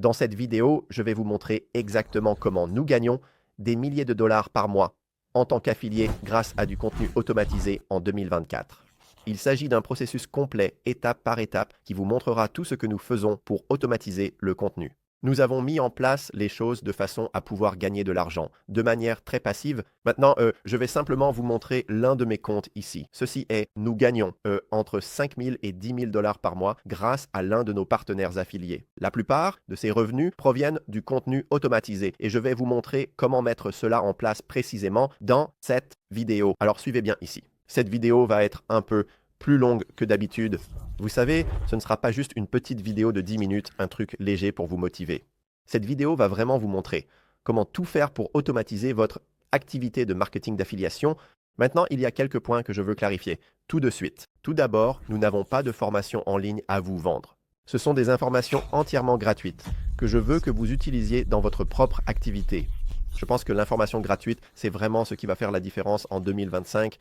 Dans cette vidéo, je vais vous montrer exactement comment nous gagnons des milliers de dollars par mois en tant qu'affiliés grâce à du contenu automatisé en 2024. Il s'agit d'un processus complet, étape par étape, qui vous montrera tout ce que nous faisons pour automatiser le contenu. Nous avons mis en place les choses de façon à pouvoir gagner de l'argent, de manière très passive. Maintenant, je vais simplement vous montrer l'un de mes comptes ici. Ceci est, nous gagnons entre 5 000 et 10 000 dollars par mois grâce à l'un de nos partenaires affiliés. La plupart de ces revenus proviennent du contenu automatisé et je vais vous montrer comment mettre cela en place précisément dans cette vidéo. Alors suivez bien ici. Cette vidéo va être un peu plus longue que d'habitude. Vous savez, ce ne sera pas juste une petite vidéo de 10 minutes, un truc léger pour vous motiver. Cette vidéo va vraiment vous montrer comment tout faire pour automatiser votre activité de marketing d'affiliation. Maintenant, il y a quelques points que je veux clarifier tout de suite. Tout d'abord, nous n'avons pas de formation en ligne à vous vendre. Ce sont des informations entièrement gratuites que je veux que vous utilisiez dans votre propre activité. Je pense que l'information gratuite, c'est vraiment ce qui va faire la différence en 2025.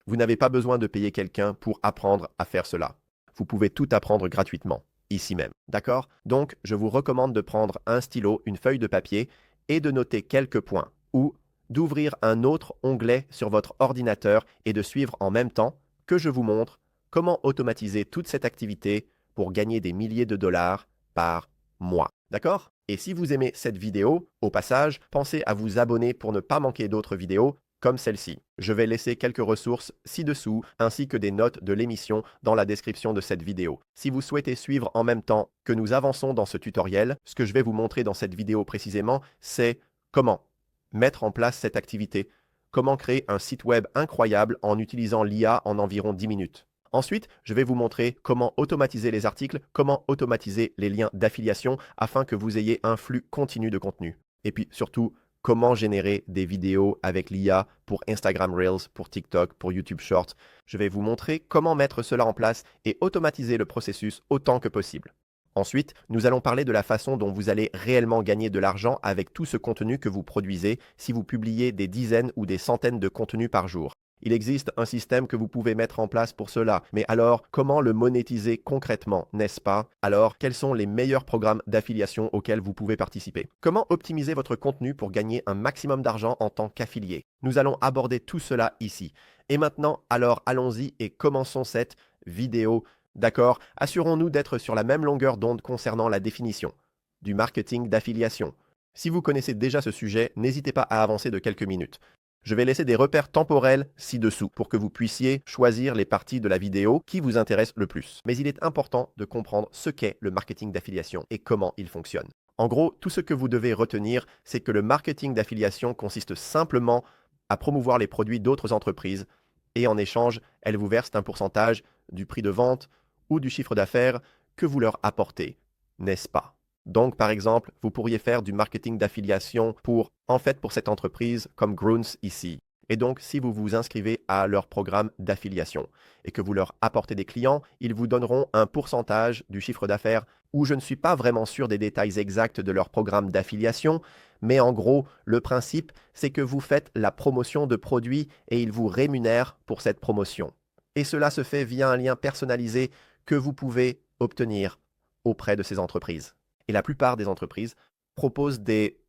Vous n'avez pas besoin de payer quelqu'un pour apprendre à faire cela. Vous pouvez tout apprendre gratuitement, ici même. D'accord? Donc, je vous recommande de prendre un stylo, une feuille de papier et de noter quelques points ou d'ouvrir un autre onglet sur votre ordinateur et de suivre en même temps que je vous montre comment automatiser toute cette activité pour gagner des milliers de dollars par mois. D'accord? Et si vous aimez cette vidéo, au passage, pensez à vous abonner pour ne pas manquer d'autres vidéos comme celle-ci. Je vais laisser quelques ressources ci-dessous ainsi que des notes de l'émission dans la description de cette vidéo. Si vous souhaitez suivre en même temps que nous avançons dans ce tutoriel, ce que je vais vous montrer dans cette vidéo précisément, c'est comment mettre en place cette activité, comment créer un site web incroyable en utilisant l'IA en environ 10 minutes. Ensuite, je vais vous montrer comment automatiser les articles, comment automatiser les liens d'affiliation afin que vous ayez un flux continu de contenu. Et puis surtout, comment générer des vidéos avec l'IA pour Instagram Reels, pour TikTok, pour YouTube Shorts. Je vais vous montrer comment mettre cela en place et automatiser le processus autant que possible. Ensuite, nous allons parler de la façon dont vous allez réellement gagner de l'argent avec tout ce contenu que vous produisez si vous publiez des dizaines ou des centaines de contenus par jour. Il existe un système que vous pouvez mettre en place pour cela, mais alors comment le monétiser concrètement, n'est-ce pas? Alors, quels sont les meilleurs programmes d'affiliation auxquels vous pouvez participer? Comment optimiser votre contenu pour gagner un maximum d'argent en tant qu'affilié? Nous allons aborder tout cela ici. Et maintenant, alors allons-y et commençons cette vidéo. D'accord? Assurons-nous d'être sur la même longueur d'onde concernant la définition du marketing d'affiliation. Si vous connaissez déjà ce sujet, n'hésitez pas à avancer de quelques minutes. Je vais laisser des repères temporels ci-dessous pour que vous puissiez choisir les parties de la vidéo qui vous intéressent le plus. Mais il est important de comprendre ce qu'est le marketing d'affiliation et comment il fonctionne. En gros, tout ce que vous devez retenir, c'est que le marketing d'affiliation consiste simplement à promouvoir les produits d'autres entreprises et en échange, elles vous versent un pourcentage du prix de vente ou du chiffre d'affaires que vous leur apportez, n'est-ce pas? Donc, par exemple, vous pourriez faire du marketing d'affiliation pour cette entreprise comme Grunz ici. Et donc, si vous vous inscrivez à leur programme d'affiliation et que vous leur apportez des clients, ils vous donneront un pourcentage du chiffre d'affaires où je ne suis pas vraiment sûr des détails exacts de leur programme d'affiliation, mais en gros, le principe, c'est que vous faites la promotion de produits et ils vous rémunèrent pour cette promotion. Et cela se fait via un lien personnalisé que vous pouvez obtenir auprès de ces entreprises. Et la plupart des entreprises proposent des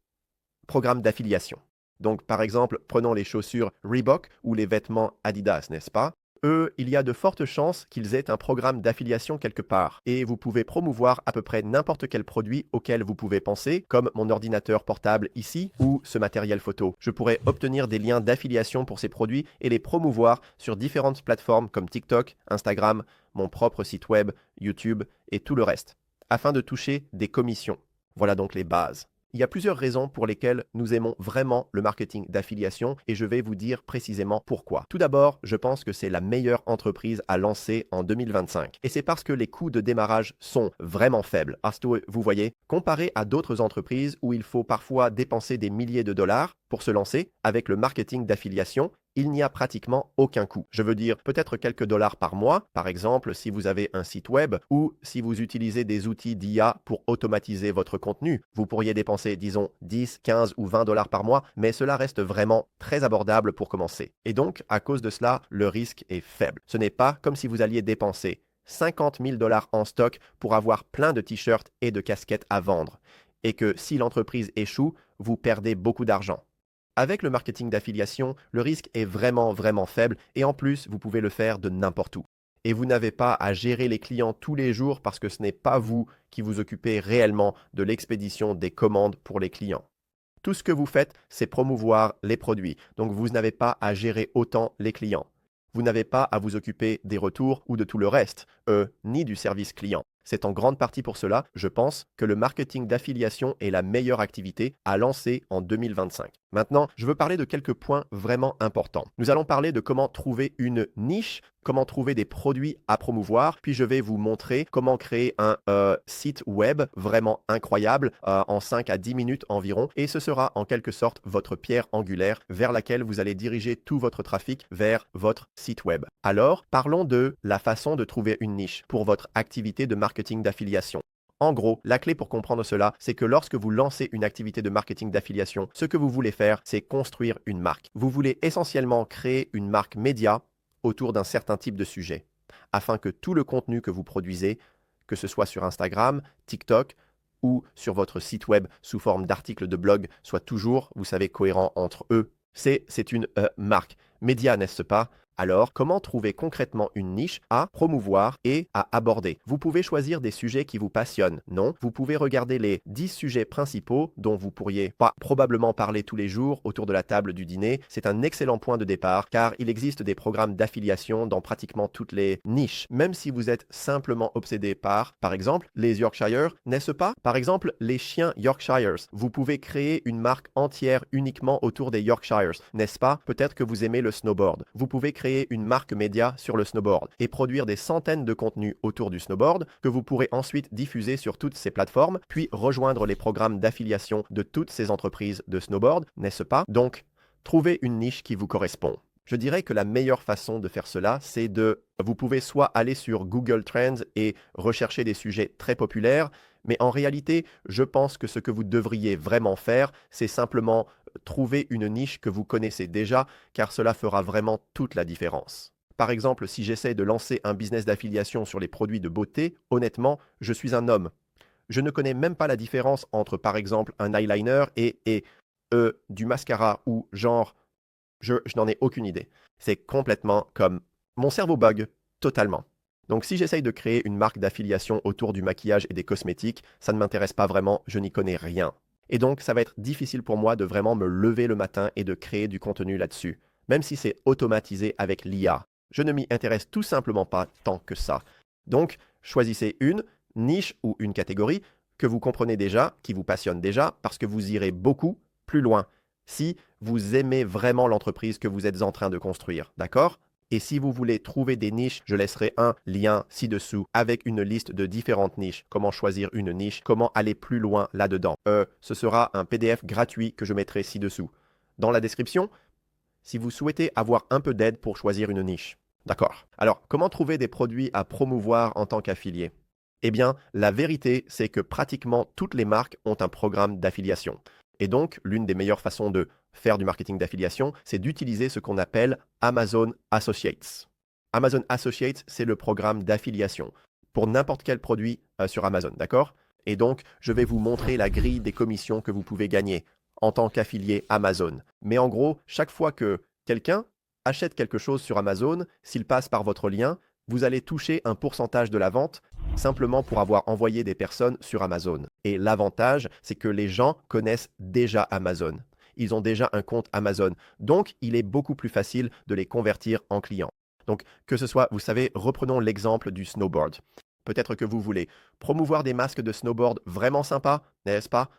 programmes d'affiliation. Donc, par exemple, prenons les chaussures Reebok ou les vêtements Adidas, n'est-ce pas? Eux, il y a de fortes chances qu'ils aient un programme d'affiliation quelque part. Et vous pouvez promouvoir à peu près n'importe quel produit auquel vous pouvez penser, comme mon ordinateur portable ici ou ce matériel photo. Je pourrais obtenir des liens d'affiliation pour ces produits et les promouvoir sur différentes plateformes comme TikTok, Instagram, mon propre site web, YouTube et tout le reste, afin de toucher des commissions. Voilà donc les bases. Il y a plusieurs raisons pour lesquelles nous aimons vraiment le marketing d'affiliation et je vais vous dire précisément pourquoi. Tout d'abord, je pense que c'est la meilleure entreprise à lancer en 2025. Et c'est parce que les coûts de démarrage sont vraiment faibles. Parce que vous voyez, comparé à d'autres entreprises où il faut parfois dépenser des milliers de dollars pour se lancer, avec le marketing d'affiliation, il n'y a pratiquement aucun coût. Je veux dire peut-être quelques dollars par mois, par exemple si vous avez un site web ou si vous utilisez des outils d'IA pour automatiser votre contenu. Vous pourriez dépenser, disons, 10, 15 ou 20 dollars par mois, mais cela reste vraiment très abordable pour commencer. Et donc, à cause de cela, le risque est faible. Ce n'est pas comme si vous alliez dépenser 50 000 dollars en stock pour avoir plein de t-shirts et de casquettes à vendre. et que si l'entreprise échoue, vous perdez beaucoup d'argent. Avec le marketing d'affiliation, le risque est vraiment faible et en plus, vous pouvez le faire de n'importe où. Et vous n'avez pas à gérer les clients tous les jours parce que ce n'est pas vous qui vous occupez réellement de l'expédition des commandes pour les clients. Tout ce que vous faites, c'est promouvoir les produits. Donc vous n'avez pas à gérer autant les clients. Vous n'avez pas à vous occuper des retours ou de tout le reste, ni du service client. C'est en grande partie pour cela, je pense, que le marketing d'affiliation est la meilleure activité à lancer en 2025. Maintenant, je veux parler de quelques points vraiment importants. Nous allons parler de comment trouver une niche, comment trouver des produits à promouvoir, puis je vais vous montrer comment créer un site web vraiment incroyable en 5 à 10 minutes environ, et ce sera en quelque sorte votre pierre angulaire vers laquelle vous allez diriger tout votre trafic vers votre site web. Alors, parlons de la façon de trouver une niche pour votre activité de marketing d'affiliation. En gros, la clé pour comprendre cela, c'est que lorsque vous lancez une activité de marketing d'affiliation, ce que vous voulez faire, c'est construire une marque. Vous voulez essentiellement créer une marque média autour d'un certain type de sujet, afin que tout le contenu que vous produisez, que ce soit sur Instagram, TikTok ou sur votre site web sous forme d'articles de blog, soit toujours, vous savez, cohérent entre eux. C'est une marque média, n'est-ce pas? Alors, comment trouver concrètement une niche à promouvoir et à aborder? Vous pouvez choisir des sujets qui vous passionnent, non? Vous pouvez regarder les 10 sujets principaux dont vous pourriez probablement parler tous les jours autour de la table du dîner. C'est un excellent point de départ car il existe des programmes d'affiliation dans pratiquement toutes les niches. Même si vous êtes simplement obsédé par exemple, les Yorkshire, n'est-ce pas? Par exemple, les chiens Yorkshires. Vous pouvez créer une marque entière uniquement autour des Yorkshires, n'est-ce pas? Peut-être que vous aimez le snowboard. Vous pouvez créer une marque média sur le snowboard et produire des centaines de contenus autour du snowboard que vous pourrez ensuite diffuser sur toutes ces plateformes, puis rejoindre les programmes d'affiliation de toutes ces entreprises de snowboard, n'est-ce pas? Donc, trouvez une niche qui vous correspond. Je dirais que la meilleure façon de faire cela, c'est vous pouvez soit aller sur Google Trends et rechercher des sujets très populaires, mais en réalité, je pense que ce que vous devriez vraiment faire, c'est simplement trouver une niche que vous connaissez déjà, car cela fera vraiment toute la différence. Par exemple, si j'essaie de lancer un business d'affiliation sur les produits de beauté, honnêtement, je suis un homme. Je ne connais même pas la différence entre, par exemple, un eyeliner et du mascara ou genre, je n'en ai aucune idée. C'est complètement comme mon cerveau bug totalement. Donc si j'essaye de créer une marque d'affiliation autour du maquillage et des cosmétiques, ça ne m'intéresse pas vraiment, je n'y connais rien. Et donc ça va être difficile pour moi de vraiment me lever le matin et de créer du contenu là-dessus, même si c'est automatisé avec l'IA. Je ne m'y intéresse tout simplement pas tant que ça. Donc choisissez une niche ou une catégorie que vous comprenez déjà, qui vous passionne déjà, parce que vous irez beaucoup plus loin si vous aimez vraiment l'entreprise que vous êtes en train de construire, d'accord? Et si vous voulez trouver des niches, je laisserai un lien ci-dessous avec une liste de différentes niches. Comment choisir une niche, comment aller plus loin là-dedans. Ce sera un PDF gratuit que je mettrai ci-dessous. Dans la description, si vous souhaitez avoir un peu d'aide pour choisir une niche. D'accord. Alors, comment trouver des produits à promouvoir en tant qu'affilié? Eh bien, la vérité, c'est que pratiquement toutes les marques ont un programme d'affiliation. Et donc, l'une des meilleures façons de faire du marketing d'affiliation, c'est d'utiliser ce qu'on appelle Amazon Associates. Amazon Associates, c'est le programme d'affiliation pour n'importe quel produit sur Amazon, d'accord? Et donc, je vais vous montrer la grille des commissions que vous pouvez gagner en tant qu'affilié Amazon. Mais en gros, chaque fois que quelqu'un achète quelque chose sur Amazon, s'il passe par votre lien, vous allez toucher un pourcentage de la vente simplement pour avoir envoyé des personnes sur Amazon. Et l'avantage, c'est que les gens connaissent déjà Amazon. Ils ont déjà un compte Amazon. Donc, il est beaucoup plus facile de les convertir en clients. Donc, que ce soit, vous savez, reprenons l'exemple du snowboard. Peut-être que vous voulez promouvoir des masques de snowboard vraiment sympas, n'est-ce pas?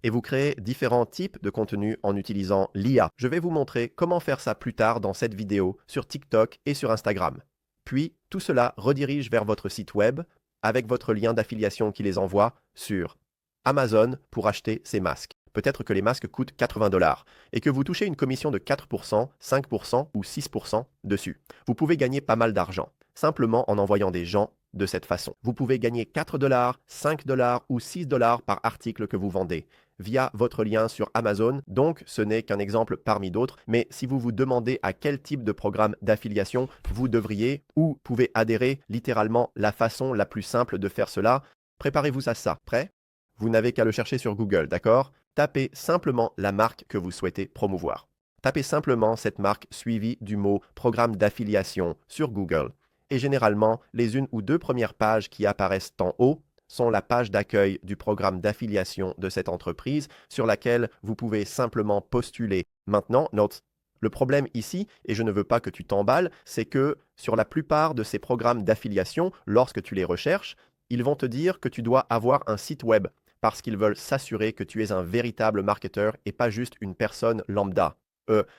Et vous créez différents types de contenus en utilisant l'IA. Je vais vous montrer comment faire ça plus tard dans cette vidéo sur TikTok et sur Instagram. Puis, tout cela redirige vers votre site web avec votre lien d'affiliation qui les envoie sur Amazon pour acheter ces masques. Peut-être que les masques coûtent 80 $ et que vous touchez une commission de 4%, 5% ou 6% dessus. Vous pouvez gagner pas mal d'argent, simplement en envoyant des gens de cette façon. Vous pouvez gagner 4 $, 5 $ ou 6 $ par article que vous vendez via votre lien sur Amazon. Donc, ce n'est qu'un exemple parmi d'autres, mais si vous vous demandez à quel type de programme d'affiliation vous devriez ou pouvez adhérer, littéralement la façon la plus simple de faire cela, préparez-vous à ça. Prêt? Vous n'avez qu'à le chercher sur Google, d'accord? Tapez simplement la marque que vous souhaitez promouvoir. Tapez simplement cette marque suivie du mot programme d'affiliation sur Google. Et généralement, les une ou deux premières pages qui apparaissent en haut sont la page d'accueil du programme d'affiliation de cette entreprise sur laquelle vous pouvez simplement postuler. Maintenant, note, le problème ici, et je ne veux pas que tu t'emballes, c'est que sur la plupart de ces programmes d'affiliation, lorsque tu les recherches, ils vont te dire que tu dois avoir un site web parce qu'ils veulent s'assurer que tu es un véritable marketeur et pas juste une personne lambda,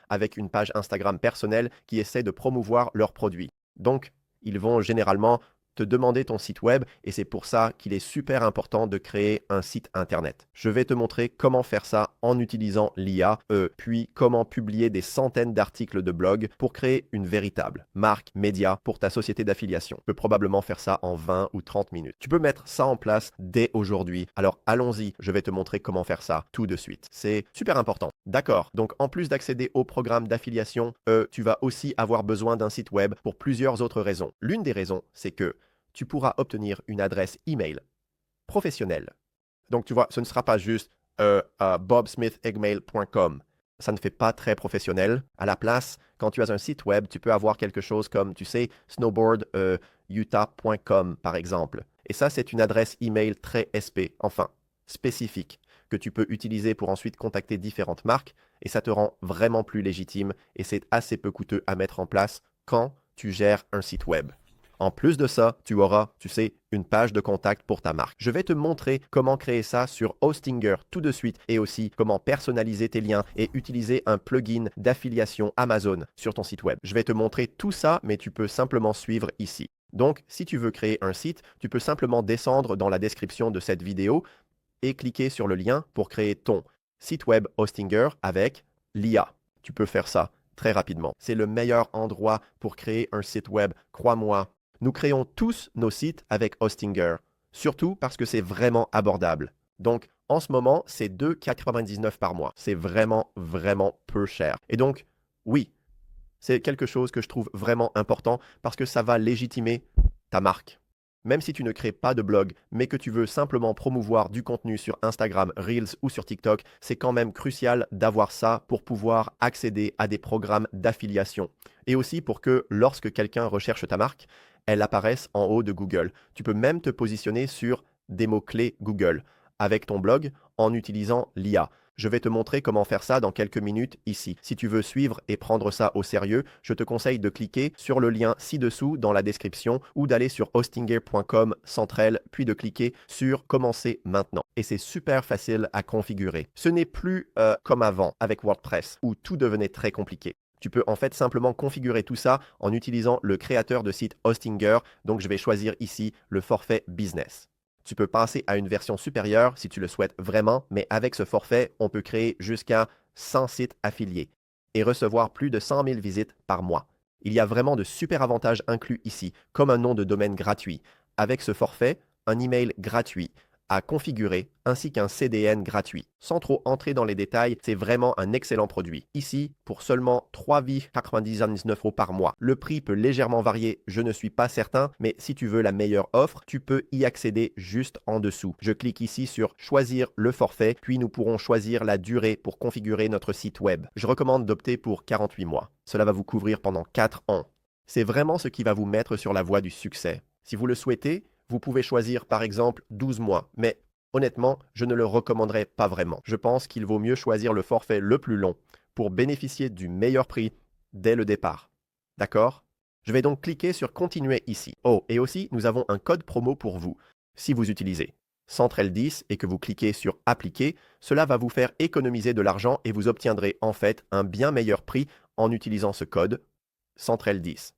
avec une page Instagram personnelle qui essaie de promouvoir leurs produits. Donc, ils vont généralement te demander ton site web et c'est pour ça qu'il est super important de créer un site internet. Je vais te montrer comment faire ça en utilisant l'IA, puis comment publier des centaines d'articles de blog pour créer une véritable marque média pour ta société d'affiliation. Tu peux probablement faire ça en 20 ou 30 minutes. Tu peux mettre ça en place dès aujourd'hui. Alors allons-y, je vais te montrer comment faire ça tout de suite. C'est super important. D'accord, donc en plus d'accéder au programme d'affiliation, tu vas aussi avoir besoin d'un site web pour plusieurs autres raisons. L'une des raisons, c'est que tu pourras obtenir une adresse email professionnelle. Donc, tu vois, ce ne sera pas juste bobsmithegmail.com. Ça ne fait pas très professionnel. À la place, quand tu as un site web, tu peux avoir quelque chose comme, tu sais, snowboardutah.com, par exemple. Et ça, c'est une adresse email très enfin, spécifique, que tu peux utiliser pour ensuite contacter différentes marques. Et ça te rend vraiment plus légitime et c'est assez peu coûteux à mettre en place quand tu gères un site web. En plus de ça, tu auras, tu sais, une page de contact pour ta marque. Je vais te montrer comment créer ça sur Hostinger tout de suite et aussi comment personnaliser tes liens et utiliser un plugin d'affiliation Amazon sur ton site web. Je vais te montrer tout ça, mais tu peux simplement suivre ici. Donc, si tu veux créer un site, tu peux simplement descendre dans la description de cette vidéo et cliquer sur le lien pour créer ton site web Hostinger avec l'IA. Tu peux faire ça très rapidement. C'est le meilleur endroit pour créer un site web, crois-moi. Nous créons tous nos sites avec Hostinger, surtout parce que c'est vraiment abordable. Donc, en ce moment, c'est 2,99 par mois. C'est vraiment, vraiment peu cher. Et donc, oui, c'est quelque chose que je trouve vraiment important parce que ça va légitimer ta marque. Même si tu ne crées pas de blog, mais que tu veux simplement promouvoir du contenu sur Instagram, Reels ou sur TikTok, c'est quand même crucial d'avoir ça pour pouvoir accéder à des programmes d'affiliation. Et aussi pour que lorsque quelqu'un recherche ta marque, elle apparaisse en haut de Google. Tu peux même te positionner sur des mots-clés Google avec ton blog en utilisant l'IA. Je vais te montrer comment faire ça dans quelques minutes ici. Si tu veux suivre et prendre ça au sérieux, je te conseille de cliquer sur le lien ci-dessous dans la description ou d'aller sur hostinger.com/, puis de cliquer sur Commencer maintenant. Et c'est super facile à configurer. Ce n'est plus comme avant avec WordPress où tout devenait très compliqué. Tu peux en fait simplement configurer tout ça en utilisant le créateur de site Hostinger. Donc, je vais choisir ici le forfait Business. Tu peux passer à une version supérieure si tu le souhaites vraiment, mais avec ce forfait, on peut créer jusqu'à 100 sites affiliés et recevoir plus de 100 000 visites par mois. Il y a vraiment de super avantages inclus ici, comme un nom de domaine gratuit. Avec ce forfait, un email gratuit à configurer ainsi qu'un CDN gratuit. Sans trop entrer dans les détails, c'est vraiment un excellent produit. Ici, pour seulement 3,99 € par mois. Le prix peut légèrement varier, je ne suis pas certain, mais si tu veux la meilleure offre, tu peux y accéder juste en dessous. Je clique ici sur choisir le forfait, puis nous pourrons choisir la durée pour configurer notre site web. Je recommande d'opter pour 48 mois. Cela va vous couvrir pendant 4 ans. C'est vraiment ce qui va vous mettre sur la voie du succès. Si vous le souhaitez, vous pouvez choisir par exemple 12 mois, mais honnêtement, je ne le recommanderais pas vraiment. Je pense qu'il vaut mieux choisir le forfait le plus long pour bénéficier du meilleur prix dès le départ. D'accord? Je vais donc cliquer sur Continuer ici. Oh, et aussi, nous avons un code promo pour vous. Si vous utilisez Centrel10 et que vous cliquez sur Appliquer, cela va vous faire économiser de l'argent et vous obtiendrez en fait un bien meilleur prix en utilisant ce code Centrel10.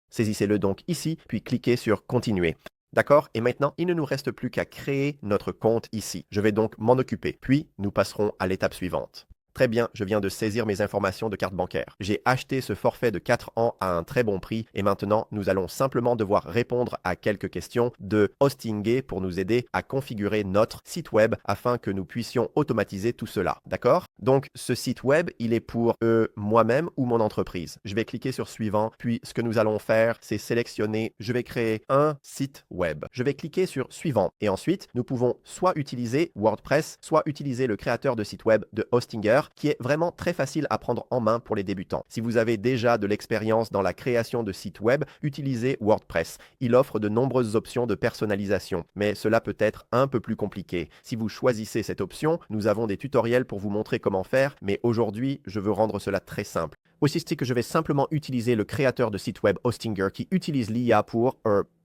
Saisissez-le donc ici, puis cliquez sur Continuer. D'accord? Et maintenant, il ne nous reste plus qu'à créer notre compte ici. Je vais donc m'en occuper, puis nous passerons à l'étape suivante. Très bien, je viens de saisir mes informations de carte bancaire. J'ai acheté ce forfait de 4 ans à un très bon prix et maintenant nous allons simplement devoir répondre à quelques questions de Hostinger pour nous aider à configurer notre site web afin que nous puissions automatiser tout cela. D'accord? Donc ce site web, il est pour moi-même ou mon entreprise. Je vais cliquer sur suivant, puis ce que nous allons faire, c'est sélectionner, je vais créer un site web. Je vais cliquer sur suivant et ensuite nous pouvons soit utiliser WordPress, soit utiliser le créateur de site web de Hostinger qui est vraiment très facile à prendre en main pour les débutants. Si vous avez déjà de l'expérience dans la création de sites web, utilisez WordPress. Il offre de nombreuses options de personnalisation, mais cela peut être un peu plus compliqué. Si vous choisissez cette option, nous avons des tutoriels pour vous montrer comment faire, mais aujourd'hui, je veux rendre cela très simple. Aussi, c'est que je vais simplement utiliser le créateur de site web Hostinger qui utilise l'IA pour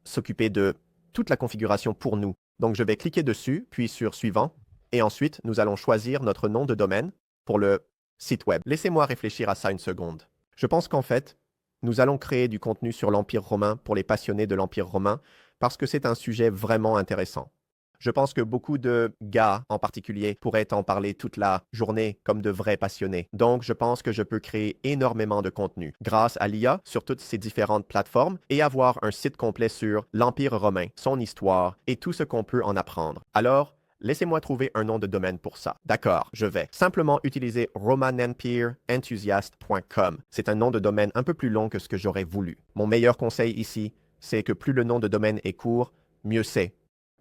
s'occuper de toute la configuration pour nous. Donc, je vais cliquer dessus, puis sur suivant, et ensuite, nous allons choisir notre nom de domaine pour le site web. Laissez-moi réfléchir à ça une seconde. Je pense qu'en fait, nous allons créer du contenu sur l'Empire romain pour les passionnés de l'Empire romain parce que c'est un sujet vraiment intéressant. Je pense que beaucoup de gars en particulier pourraient en parler toute la journée comme de vrais passionnés. Donc, je pense que je peux créer énormément de contenu grâce à l'IA sur toutes ces différentes plateformes et avoir un site complet sur l'Empire romain, son histoire et tout ce qu'on peut en apprendre. Alors, laissez-moi trouver un nom de domaine pour ça. D'accord, je vais simplement utiliser romanempire-enthusiast.com. C'est un nom de domaine un peu plus long que ce que j'aurais voulu. Mon meilleur conseil ici, c'est que plus le nom de domaine est court, mieux c'est.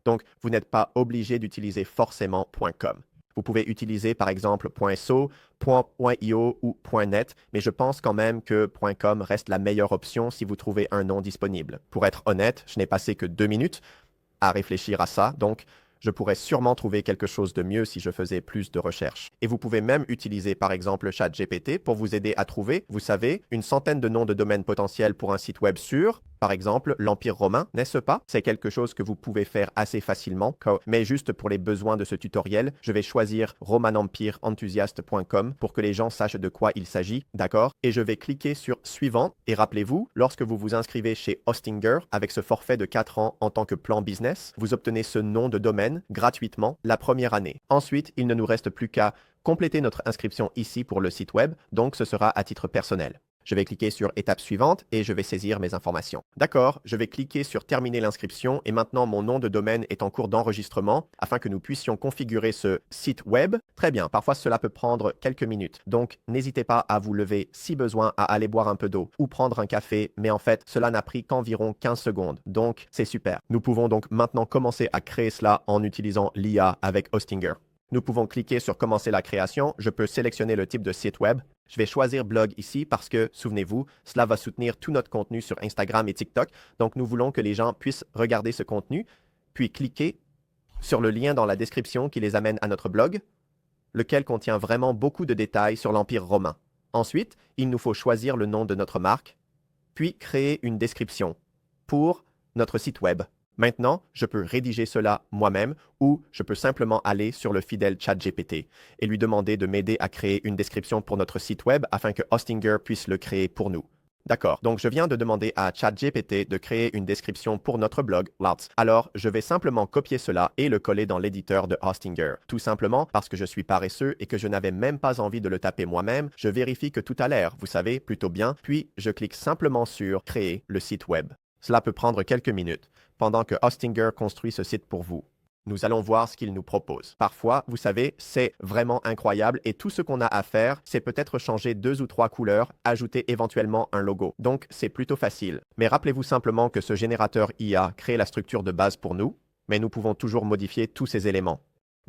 Donc, vous n'êtes pas obligé d'utiliser forcément .com. Vous pouvez utiliser par exemple .so, .io ou .net, mais je pense quand même que .com reste la meilleure option si vous trouvez un nom disponible. Pour être honnête, je n'ai passé que 2 minutes à réfléchir à ça, donc je pourrais sûrement trouver quelque chose de mieux si je faisais plus de recherches. Et vous pouvez même utiliser par exemple ChatGPT pour vous aider à trouver, vous savez, une centaine de noms de domaines potentiels pour un site web sûr. Par exemple, l'Empire romain, n'est-ce pas? C'est quelque chose que vous pouvez faire assez facilement, mais juste pour les besoins de ce tutoriel, je vais choisir romanempireenthousiast.com pour que les gens sachent de quoi il s'agit, d'accord? Et je vais cliquer sur suivant. Et rappelez-vous, lorsque vous vous inscrivez chez Hostinger avec ce forfait de 4 ans en tant que plan business, vous obtenez ce nom de domaine gratuitement la première année. Ensuite, il ne nous reste plus qu'à compléter notre inscription ici pour le site web, donc ce sera à titre personnel. Je vais cliquer sur étape suivante et je vais saisir mes informations. D'accord, je vais cliquer sur terminer l'inscription et maintenant mon nom de domaine est en cours d'enregistrement afin que nous puissions configurer ce site web. Très bien, parfois cela peut prendre quelques minutes. Donc n'hésitez pas à vous lever si besoin, à aller boire un peu d'eau ou prendre un café, mais en fait cela n'a pris qu'environ 15 secondes. Donc c'est super. Nous pouvons donc maintenant commencer à créer cela en utilisant l'IA avec Hostinger. Nous pouvons cliquer sur commencer la création. Je peux sélectionner le type de site web. Je vais choisir blog ici parce que, souvenez-vous, cela va soutenir tout notre contenu sur Instagram et TikTok. Donc, nous voulons que les gens puissent regarder ce contenu, puis cliquer sur le lien dans la description qui les amène à notre blog, lequel contient vraiment beaucoup de détails sur l'Empire romain. Ensuite, il nous faut choisir le nom de notre marque, puis créer une description pour notre site web. Maintenant, je peux rédiger cela moi-même ou je peux simplement aller sur le fidèle ChatGPT et lui demander de m'aider à créer une description pour notre site web afin que Hostinger puisse le créer pour nous. D'accord, donc je viens de demander à ChatGPT de créer une description pour notre blog Lots. Alors, je vais simplement copier cela et le coller dans l'éditeur de Hostinger. Tout simplement parce que je suis paresseux et que je n'avais même pas envie de le taper moi-même, je vérifie que tout a l'air, vous savez, plutôt bien, puis je clique simplement sur Créer le site web. Cela peut prendre quelques minutes, pendant que Hostinger construit ce site pour vous. Nous allons voir ce qu'il nous propose. Parfois, vous savez, c'est vraiment incroyable et tout ce qu'on a à faire, c'est peut-être changer 2 ou 3 couleurs, ajouter éventuellement un logo. Donc, c'est plutôt facile. Mais rappelez-vous simplement que ce générateur IA crée la structure de base pour nous, mais nous pouvons toujours modifier tous ces éléments.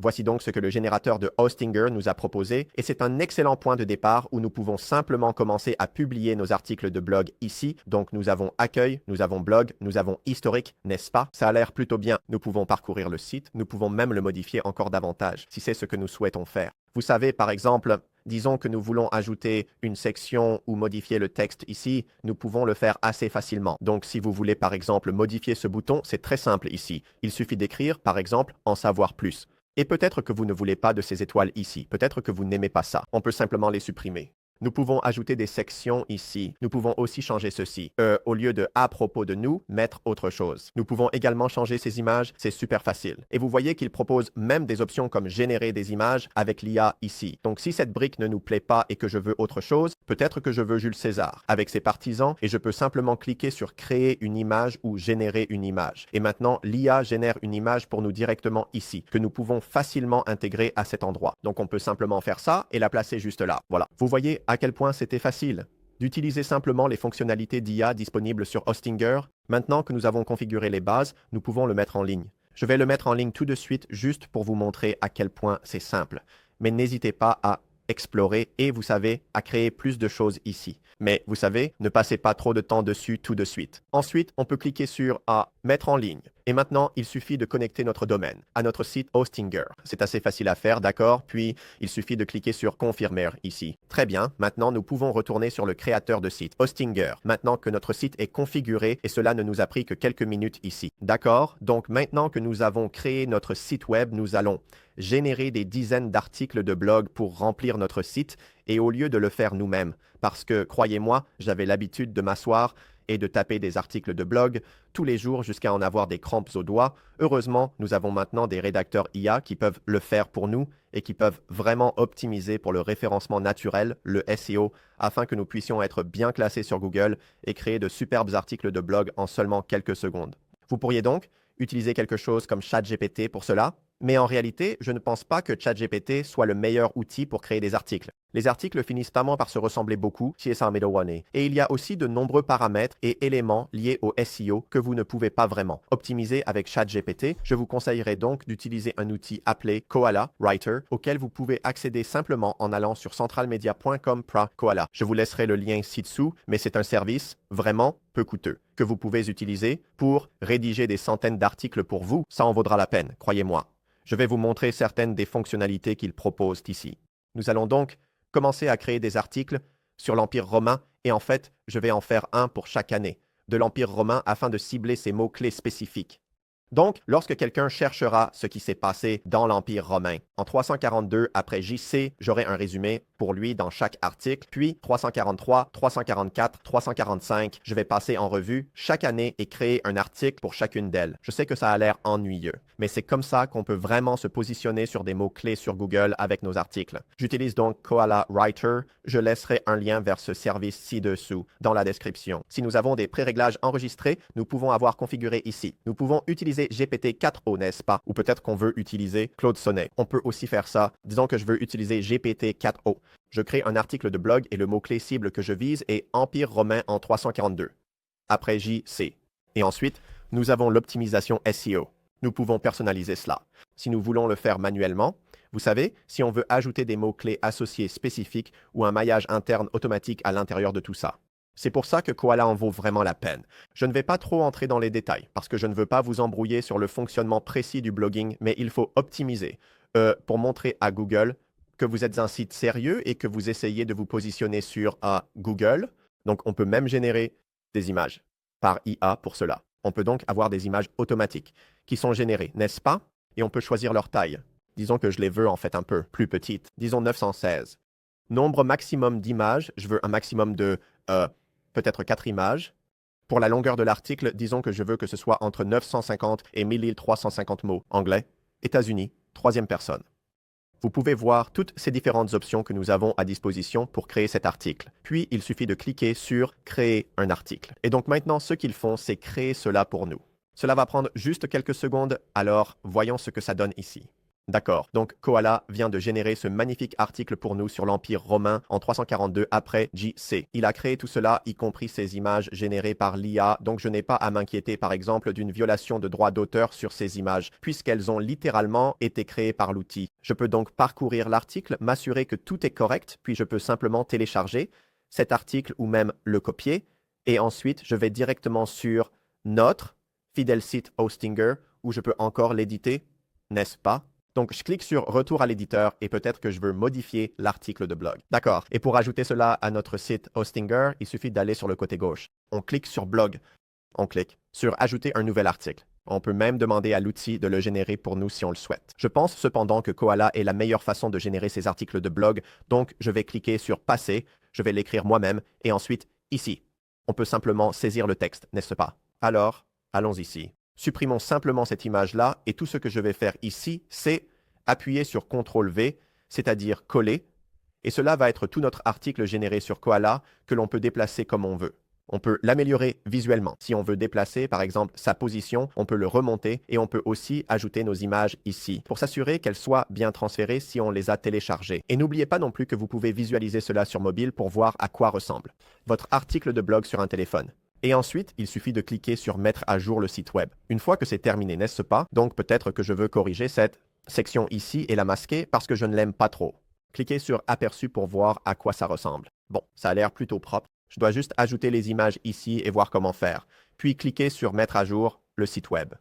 Voici donc ce que le générateur de Hostinger nous a proposé et c'est un excellent point de départ où nous pouvons simplement commencer à publier nos articles de blog ici. Donc nous avons accueil, nous avons blog, nous avons historique, n'est-ce pas? Ça a l'air plutôt bien. Nous pouvons parcourir le site, nous pouvons même le modifier encore davantage si c'est ce que nous souhaitons faire. Vous savez, par exemple, disons que nous voulons ajouter une section ou modifier le texte ici, nous pouvons le faire assez facilement. Donc si vous voulez par exemple modifier ce bouton, c'est très simple ici. Il suffit d'écrire par exemple « En savoir plus ». Et peut-être que vous ne voulez pas de ces étoiles ici, peut-être que vous n'aimez pas ça. On peut simplement les supprimer. Nous pouvons ajouter des sections ici. Nous pouvons aussi changer ceci. Au lieu de à propos de nous, mettre autre chose. Nous pouvons également changer ces images, c'est super facile. Et vous voyez qu'il propose même des options comme générer des images avec l'IA ici. Donc si cette brique ne nous plaît pas et que je veux autre chose, peut-être que je veux Jules César avec ses partisans et je peux simplement cliquer sur créer une image ou générer une image. Et maintenant, l'IA génère une image pour nous directement ici, que nous pouvons facilement intégrer à cet endroit. Donc on peut simplement faire ça et la placer juste là. Voilà. Vous voyez à quel point c'était facile d'utiliser simplement les fonctionnalités d'IA disponibles sur Hostinger. Maintenant que nous avons configuré les bases, nous pouvons le mettre en ligne. Je vais le mettre en ligne tout de suite juste pour vous montrer à quel point c'est simple. Mais n'hésitez pas à explorer et, vous savez, à créer plus de choses ici. Mais vous savez, ne passez pas trop de temps dessus tout de suite. Ensuite, on peut cliquer sur « Mettre en ligne ». Et maintenant, il suffit de connecter notre domaine à notre site Hostinger. C'est assez facile à faire, d'accord? Puis, il suffit de cliquer sur « Confirmer » ici. Très bien, maintenant, nous pouvons retourner sur le créateur de site, Hostinger, maintenant que notre site est configuré et cela ne nous a pris que quelques minutes ici. D'accord? Donc, maintenant que nous avons créé notre site web, nous allons générer des dizaines d'articles de blog pour remplir notre site et au lieu de le faire nous-mêmes, parce que, croyez-moi, j'avais l'habitude de m'asseoir et de taper des articles de blog tous les jours jusqu'à en avoir des crampes aux doigts. Heureusement, nous avons maintenant des rédacteurs IA qui peuvent le faire pour nous et qui peuvent vraiment optimiser pour le référencement naturel, le SEO, afin que nous puissions être bien classés sur Google et créer de superbes articles de blog en seulement quelques secondes. Vous pourriez donc utiliser quelque chose comme ChatGPT pour cela, mais en réalité, je ne pense pas que ChatGPT soit le meilleur outil pour créer des articles. Les articles finissent par se ressembler beaucoup chez Samedowane. Et il y a aussi de nombreux paramètres et éléments liés au SEO que vous ne pouvez pas vraiment optimiser avec ChatGPT. Je vous conseillerais donc d'utiliser un outil appelé Koala Writer, auquel vous pouvez accéder simplement en allant sur centralmedia.com/Koala. Je vous laisserai le lien ci-dessous, mais c'est un service vraiment peu coûteux que vous pouvez utiliser pour rédiger des centaines d'articles pour vous. Ça en vaudra la peine, croyez-moi. Je vais vous montrer certaines des fonctionnalités qu'il propose ici. Nous allons donc commencer à créer des articles sur l'Empire romain et en fait, je vais en faire un pour chaque année de l'Empire romain afin de cibler ces mots-clés spécifiques. Donc, lorsque quelqu'un cherchera ce qui s'est passé dans l'Empire romain, en 342 après JC, j'aurai un résumé pour lui dans chaque article, puis 343, 344, 345, je vais passer en revue chaque année et créer un article pour chacune d'elles. Je sais que ça a l'air ennuyeux, mais c'est comme ça qu'on peut vraiment se positionner sur des mots-clés sur Google avec nos articles. J'utilise donc Koala Writer, je laisserai un lien vers ce service ci-dessous dans la description. Si nous avons des pré-réglages enregistrés, nous pouvons avoir configuré ici. Nous pouvons utiliser GPT-4o, n'est-ce pas? Ou peut-être qu'on veut utiliser Claude Sonnet. On peut aussi faire ça. Disons que je veux utiliser GPT-4o. Je crée un article de blog et le mot-clé cible que je vise est Empire romain en 342. Après JC. Et ensuite, nous avons l'optimisation SEO. Nous pouvons personnaliser cela. Si nous voulons le faire manuellement, vous savez, si on veut ajouter des mots-clés associés spécifiques ou un maillage interne automatique à l'intérieur de tout ça. C'est pour ça que Koala en vaut vraiment la peine. Je ne vais pas trop entrer dans les détails, parce que je ne veux pas vous embrouiller sur le fonctionnement précis du blogging, mais il faut optimiser pour montrer à Google que vous êtes un site sérieux et que vous essayez de vous positionner sur Google. Donc, on peut même générer des images par IA pour cela. On peut donc avoir des images automatiques qui sont générées, n'est-ce pas? Et on peut choisir leur taille. Disons que je les veux en fait un peu plus petites. Disons 916. Nombre maximum d'images, je veux un maximum de peut-être 4 images. Pour la longueur de l'article, disons que je veux que ce soit entre 950 et 1350 mots. Anglais, États-Unis, troisième personne. Vous pouvez voir toutes ces différentes options que nous avons à disposition pour créer cet article. Puis, il suffit de cliquer sur « Créer un article ». Et donc maintenant, ce qu'ils font, c'est créer cela pour nous. Cela va prendre juste quelques secondes, alors voyons ce que ça donne ici. D'accord, donc Koala vient de générer ce magnifique article pour nous sur l'Empire romain en 342 après JC. Il a créé tout cela, y compris ces images générées par l'IA, donc je n'ai pas à m'inquiéter par exemple d'une violation de droit d'auteur sur ces images, puisqu'elles ont littéralement été créées par l'outil. Je peux donc parcourir l'article, m'assurer que tout est correct, puis je peux simplement télécharger cet article ou même le copier, et ensuite je vais directement sur notre fidèle site Hostinger, où je peux encore l'éditer, n'est-ce pas? Donc, je clique sur « Retour à l'éditeur » et peut-être que je veux modifier l'article de blog. D'accord. Et pour ajouter cela à notre site Hostinger, il suffit d'aller sur le côté gauche. On clique sur « Blog ». On clique sur « Ajouter un nouvel article ». On peut même demander à l'outil de le générer pour nous si on le souhaite. Je pense cependant que Koala est la meilleure façon de générer ces articles de blog, donc je vais cliquer sur Passer, je vais l'écrire moi-même, et ensuite ici. On peut simplement saisir le texte, n'est-ce pas? Alors, allons ici. Supprimons simplement cette image-là, et tout ce que je vais faire ici, c'est appuyer sur CTRL-V, c'est-à-dire coller, et cela va être tout notre article généré sur Koala que l'on peut déplacer comme on veut. On peut l'améliorer visuellement. Si on veut déplacer, par exemple, sa position, on peut le remonter et on peut aussi ajouter nos images ici pour s'assurer qu'elles soient bien transférées si on les a téléchargées. Et n'oubliez pas non plus que vous pouvez visualiser cela sur mobile pour voir à quoi ressemble votre article de blog sur un téléphone. Et ensuite, il suffit de cliquer sur Mettre à jour le site web. Une fois que c'est terminé, n'est-ce pas? Donc peut-être que je veux corriger cette section ici et la masquer parce que je ne l'aime pas trop. Cliquez sur Aperçu pour voir à quoi ça ressemble. Bon, ça a l'air plutôt propre. Je dois juste ajouter les images ici et voir comment faire. Puis cliquez sur Mettre à jour le site web.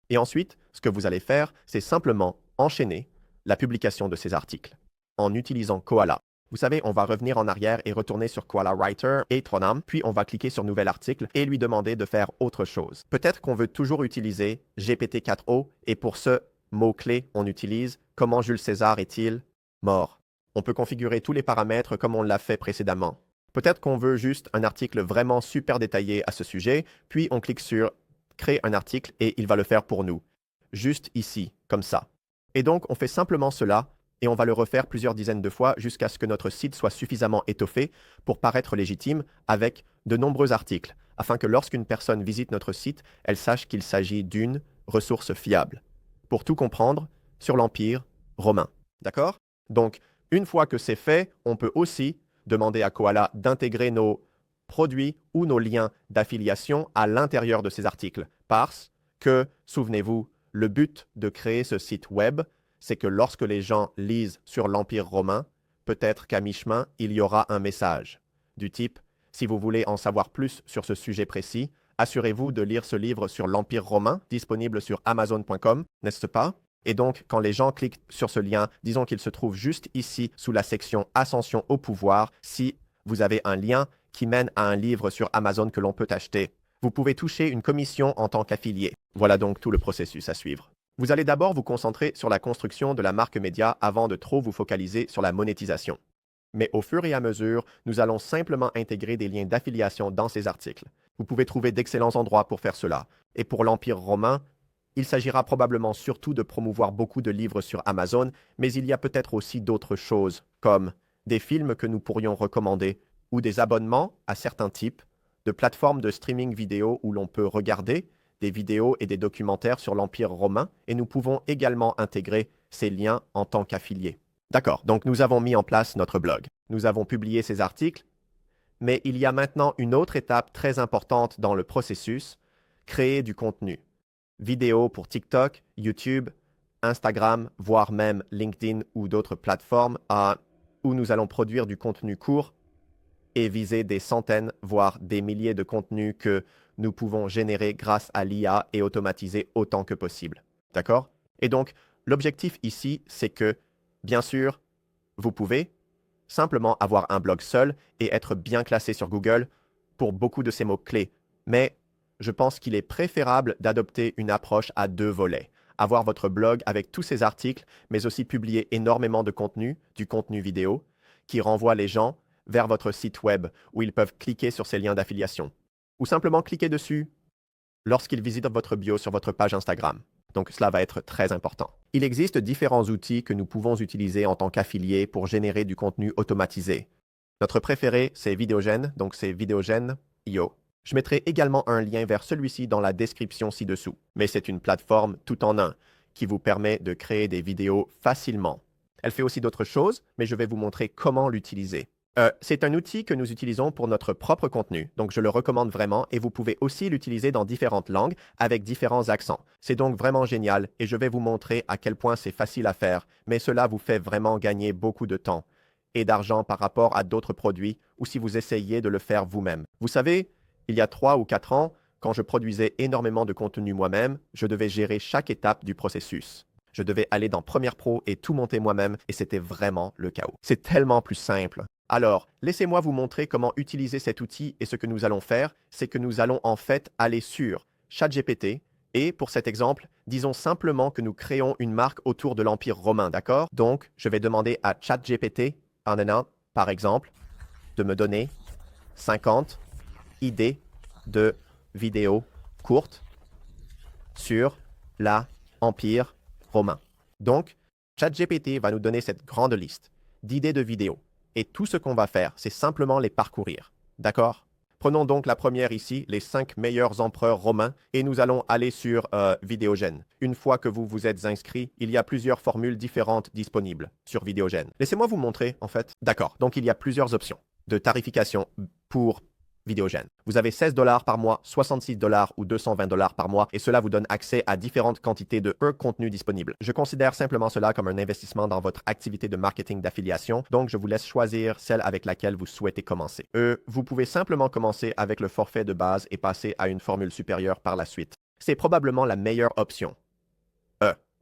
Et ensuite, ce que vous allez faire, c'est simplement enchaîner la publication de ces articles en utilisant Koala. Vous savez, on va revenir en arrière et retourner sur Koala Writer et Tronam, puis on va cliquer sur Nouvel article et lui demander de faire autre chose. Peut-être qu'on veut toujours utiliser GPT-4o et pour ce mot-clé, on utilise Comment Jules César est-il mort? On peut configurer tous les paramètres comme on l'a fait précédemment. Peut-être qu'on veut juste un article vraiment super détaillé à ce sujet, puis on clique sur Créer un article et il va le faire pour nous. Juste ici, comme ça. Et donc, on fait simplement cela et on va le refaire plusieurs dizaines de fois jusqu'à ce que notre site soit suffisamment étoffé pour paraître légitime avec de nombreux articles, afin que lorsqu'une personne visite notre site, elle sache qu'il s'agit d'une ressource fiable. Pour tout comprendre sur l'Empire romain. D'accord? Donc, une fois que c'est fait, on peut aussi demander à Koala d'intégrer nos produits ou nos liens d'affiliation à l'intérieur de ces articles. Parce que, souvenez-vous, le but de créer ce site web, c'est que lorsque les gens lisent sur l'Empire romain, peut-être qu'à mi-chemin, il y aura un message du type « Si vous voulez en savoir plus sur ce sujet précis, assurez-vous de lire ce livre sur l'Empire romain, disponible sur Amazon.com, n'est-ce pas ?» Et donc, quand les gens cliquent sur ce lien, disons qu'il se trouve juste ici sous la section Ascension au pouvoir, si vous avez un lien qui mène à un livre sur Amazon que l'on peut acheter. Vous pouvez toucher une commission en tant qu'affilié. Voilà donc tout le processus à suivre. Vous allez d'abord vous concentrer sur la construction de la marque média avant de trop vous focaliser sur la monétisation. Mais au fur et à mesure, nous allons simplement intégrer des liens d'affiliation dans ces articles. Vous pouvez trouver d'excellents endroits pour faire cela. Et pour l'Empire romain, il s'agira probablement surtout de promouvoir beaucoup de livres sur Amazon, mais il y a peut-être aussi d'autres choses, comme des films que nous pourrions recommander, ou des abonnements à certains types de plateformes de streaming vidéo où l'on peut regarder des vidéos et des documentaires sur l'Empire romain, et nous pouvons également intégrer ces liens en tant qu'affiliés. D'accord, donc nous avons mis en place notre blog. Nous avons publié ces articles, mais il y a maintenant une autre étape très importante dans le processus, créer du contenu. Vidéos pour TikTok, YouTube, Instagram, voire même LinkedIn ou d'autres plateformes où nous allons produire du contenu court et viser des centaines, voire des milliers de contenus que nous pouvons générer grâce à l'IA et automatiser autant que possible. D'accord? Et donc, l'objectif ici, c'est que, bien sûr, vous pouvez simplement avoir un blog seul et être bien classé sur Google pour beaucoup de ces mots-clés. Mais je pense qu'il est préférable d'adopter une approche à deux volets. Avoir votre blog avec tous ces articles, mais aussi publier énormément de contenu, du contenu vidéo, qui renvoie les gens vers votre site web où ils peuvent cliquer sur ces liens d'affiliation. Ou simplement cliquer dessus lorsqu'ils visitent votre bio sur votre page Instagram. Donc cela va être très important. Il existe différents outils que nous pouvons utiliser en tant qu'affiliés pour générer du contenu automatisé. Notre préféré, c'est Vidéogène, donc c'est Vidéogène.io. Je mettrai également un lien vers celui-ci dans la description ci-dessous. Mais c'est une plateforme tout en un qui vous permet de créer des vidéos facilement. Elle fait aussi d'autres choses, mais je vais vous montrer comment l'utiliser. C'est un outil que nous utilisons pour notre propre contenu, donc je le recommande vraiment et vous pouvez aussi l'utiliser dans différentes langues avec différents accents. C'est donc vraiment génial et je vais vous montrer à quel point c'est facile à faire, mais cela vous fait vraiment gagner beaucoup de temps et d'argent par rapport à d'autres produits ou si vous essayez de le faire vous-même. Vous savez, il y a 3 ou 4 ans, quand je produisais énormément de contenu moi-même, je devais gérer chaque étape du processus. Je devais aller dans Premiere Pro et tout monter moi-même et c'était vraiment le chaos. C'est tellement plus simple. Alors, laissez-moi vous montrer comment utiliser cet outil et ce que nous allons faire, c'est que nous allons en fait aller sur ChatGPT Et pour cet exemple, disons simplement que nous créons une marque autour de l'Empire romain, d'accord? Donc, je vais demander à ChatGPT, par exemple, de me donner 50 idées de vidéos courtes sur l'Empire romain. Donc, ChatGPT va nous donner cette grande liste d'idées de vidéos. Et tout ce qu'on va faire, c'est simplement les parcourir. D'accord? Prenons donc la première ici, les 5 meilleurs empereurs romains, et nous allons aller sur Vidéogène. Une fois que vous vous êtes inscrit, il y a plusieurs formules différentes disponibles sur Vidéogène. Laissez-moi vous montrer, en fait. D'accord, donc il y a plusieurs options de tarification pour Vidéogène. Vous avez 16 $ par mois, 66 $ ou 220 $ par mois, et cela vous donne accès à différentes quantités de contenu disponible. Je considère simplement cela comme un investissement dans votre activité de marketing d'affiliation, donc je vous laisse choisir celle avec laquelle vous souhaitez commencer. Vous pouvez simplement commencer avec le forfait de base et passer à une formule supérieure par la suite. C'est probablement la meilleure option.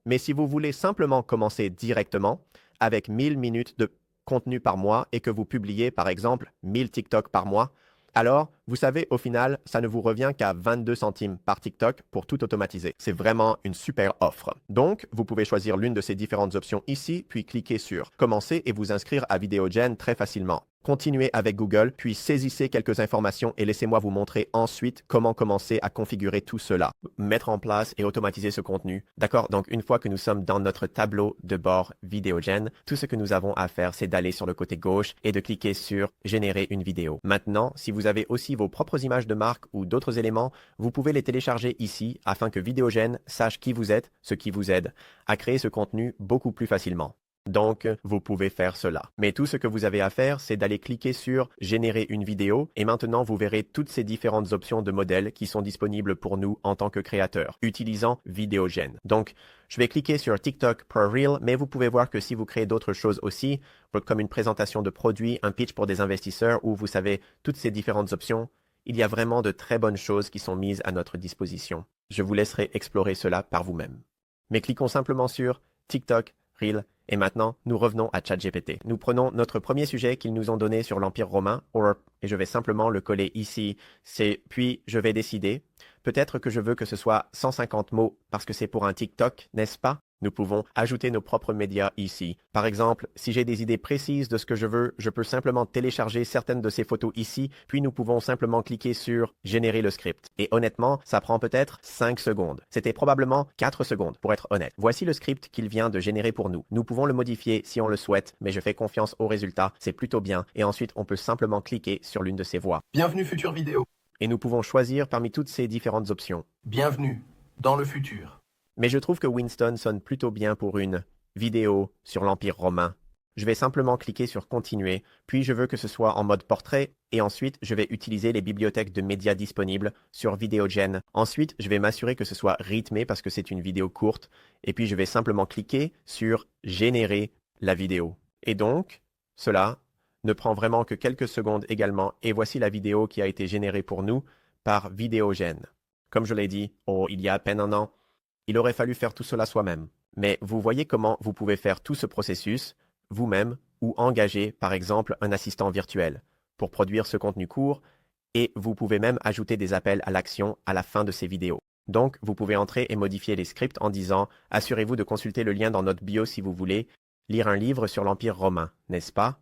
Mais si vous voulez simplement commencer directement avec 1000 minutes de contenu par mois et que vous publiez par exemple 1000 TikTok par mois, alors, vous savez, au final, ça ne vous revient qu'à 22 centimes par TikTok pour tout automatiser. C'est vraiment une super offre. Donc, vous pouvez choisir l'une de ces différentes options ici, puis cliquer sur « Commencer » et vous inscrire à Vidéogène très facilement. Continuez avec Google, puis saisissez quelques informations et laissez-moi vous montrer ensuite comment commencer à configurer tout cela. Mettre en place et automatiser ce contenu. D'accord, donc une fois que nous sommes dans notre tableau de bord Vidéogène, tout ce que nous avons à faire, c'est d'aller sur le côté gauche et de cliquer sur « Générer une vidéo ». Maintenant, si vous avez aussi vos propres images de marque ou d'autres éléments, vous pouvez les télécharger ici afin que Vidéogène sache qui vous êtes, ce qui vous aide à créer ce contenu beaucoup plus facilement. Donc, vous pouvez faire cela. Mais tout ce que vous avez à faire, c'est d'aller cliquer sur « Générer une vidéo » et maintenant, vous verrez toutes ces différentes options de modèles qui sont disponibles pour nous en tant que créateurs, utilisant Vidéogène. Donc, je vais cliquer sur TikTok Pro Reel, mais vous pouvez voir que si vous créez d'autres choses aussi, comme une présentation de produits, un pitch pour des investisseurs ou vous savez, toutes ces différentes options, il y a vraiment de très bonnes choses qui sont mises à notre disposition. Je vous laisserai explorer cela par vous-même. Mais cliquons simplement sur TikTok Reel. Et maintenant, nous revenons à ChatGPT. Nous prenons notre premier sujet qu'ils nous ont donné sur l'Empire romain, et je vais simplement le coller ici. Puis, je vais décider. Peut-être que je veux que ce soit 150 mots parce que c'est pour un TikTok, n'est-ce pas? Nous pouvons ajouter nos propres médias ici. Par exemple, si j'ai des idées précises de ce que je veux, je peux simplement télécharger certaines de ces photos ici, puis nous pouvons simplement cliquer sur « Générer le script ». Et honnêtement, ça prend peut-être 5 secondes. C'était probablement 4 secondes, pour être honnête. Voici le script qu'il vient de générer pour nous. Nous pouvons le modifier si on le souhaite, mais je fais confiance au résultat, c'est plutôt bien. Et ensuite, on peut simplement cliquer sur l'une de ces voix. Bienvenue future vidéo. Et nous pouvons choisir parmi toutes ces différentes options. Bienvenue dans le futur. Mais je trouve que Winston sonne plutôt bien pour une vidéo sur l'Empire romain. Je vais simplement cliquer sur Continuer, puis je veux que ce soit en mode portrait, et ensuite je vais utiliser les bibliothèques de médias disponibles sur Vidéogène. Ensuite, je vais m'assurer que ce soit rythmé parce que c'est une vidéo courte, et puis je vais simplement cliquer sur Générer la vidéo. Et donc, cela ne prend vraiment que quelques secondes également, et voici la vidéo qui a été générée pour nous par Vidéogène. Comme je l'ai dit, il y a à peine un an, il aurait fallu faire tout cela soi-même. Mais vous voyez comment vous pouvez faire tout ce processus vous-même ou engager, par exemple, un assistant virtuel pour produire ce contenu court et vous pouvez même ajouter des appels à l'action à la fin de ces vidéos. Donc, vous pouvez entrer et modifier les scripts en disant « Assurez-vous de consulter le lien dans notre bio si vous voulez lire un livre sur l'Empire romain, n'est-ce pas ?»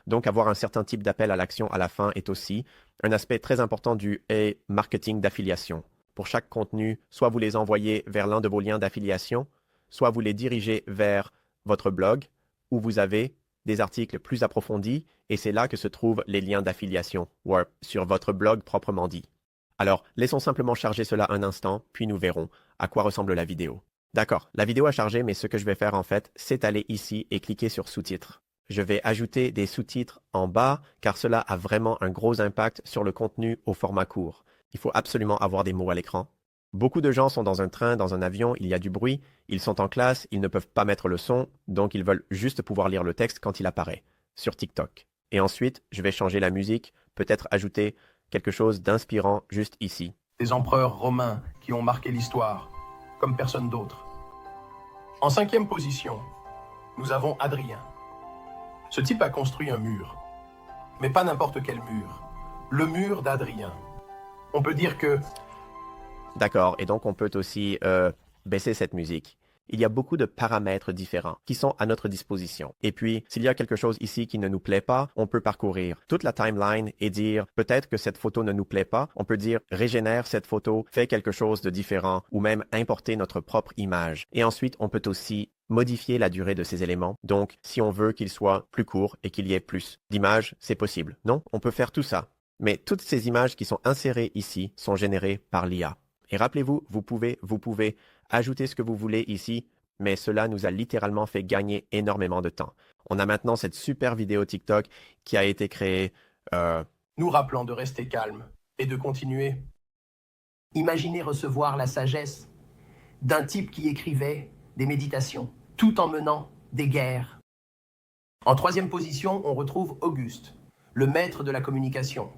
Donc, avoir un certain type d'appel à l'action à la fin est aussi un aspect très important du marketing d'affiliation. Pour chaque contenu, soit vous les envoyez vers l'un de vos liens d'affiliation, soit vous les dirigez vers votre blog, où vous avez des articles plus approfondis, et c'est là que se trouvent les liens d'affiliation, ou sur votre blog proprement dit. Alors, laissons simplement charger cela un instant, puis nous verrons à quoi ressemble la vidéo. D'accord, la vidéo a chargé, mais ce que je vais faire en fait, c'est aller ici et cliquer sur sous-titres. Je vais ajouter des sous-titres en bas, car cela a vraiment un gros impact sur le contenu au format court. Il faut absolument avoir des mots à l'écran. Beaucoup de gens sont dans un train, dans un avion, il y a du bruit, ils sont en classe, ils ne peuvent pas mettre le son, donc ils veulent juste pouvoir lire le texte quand il apparaît, sur TikTok. Et ensuite, je vais changer la musique, peut-être ajouter quelque chose d'inspirant juste ici. Des empereurs romains qui ont marqué l'histoire, comme personne d'autre. En 5e position, nous avons Adrien. Ce type a construit un mur, mais pas n'importe quel mur. Le mur d'Adrien. On peut dire que D'accord, et donc on peut aussi baisser cette musique. Il y a beaucoup de paramètres différents qui sont à notre disposition. Et puis, s'il y a quelque chose ici qui ne nous plaît pas, on peut parcourir toute la timeline et dire peut-être que cette photo ne nous plaît pas. On peut dire régénère cette photo, fais quelque chose de différent ou même importer notre propre image. Et ensuite, on peut aussi modifier la durée de ces éléments. Donc, si on veut qu'il soit plus court et qu'il y ait plus d'images, c'est possible. Non, on peut faire tout ça. Mais toutes ces images qui sont insérées ici sont générées par l'IA. Et rappelez-vous, vous pouvez ajouter ce que vous voulez ici, mais cela nous a littéralement fait gagner énormément de temps. On a maintenant cette super vidéo TikTok qui a été créée. Nous rappelant de rester calme et de continuer. Imaginez recevoir la sagesse d'un type qui écrivait des méditations, tout en menant des guerres. En troisième position, on retrouve Auguste, le maître de la communication.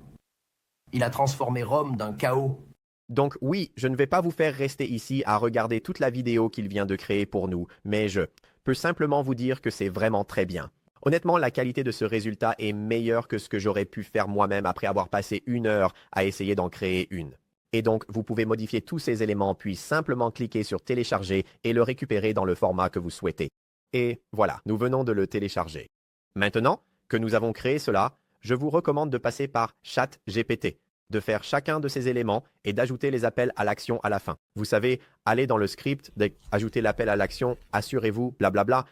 Il a transformé Rome d'un chaos. Donc oui, je ne vais pas vous faire rester ici à regarder toute la vidéo qu'il vient de créer pour nous, mais je peux simplement vous dire que c'est vraiment très bien. Honnêtement, la qualité de ce résultat est meilleure que ce que j'aurais pu faire moi-même après avoir passé 1 heure à essayer d'en créer une. Et donc, vous pouvez modifier tous ces éléments puis simplement cliquer sur télécharger et le récupérer dans le format que vous souhaitez. Et voilà, nous venons de le télécharger. Maintenant que nous avons créé cela, je vous recommande de passer par ChatGPT, de faire chacun de ces éléments et d'ajouter les appels à l'action à la fin. Vous savez, allez dans le script, ajouter l'appel à l'action, assurez-vous, blablabla,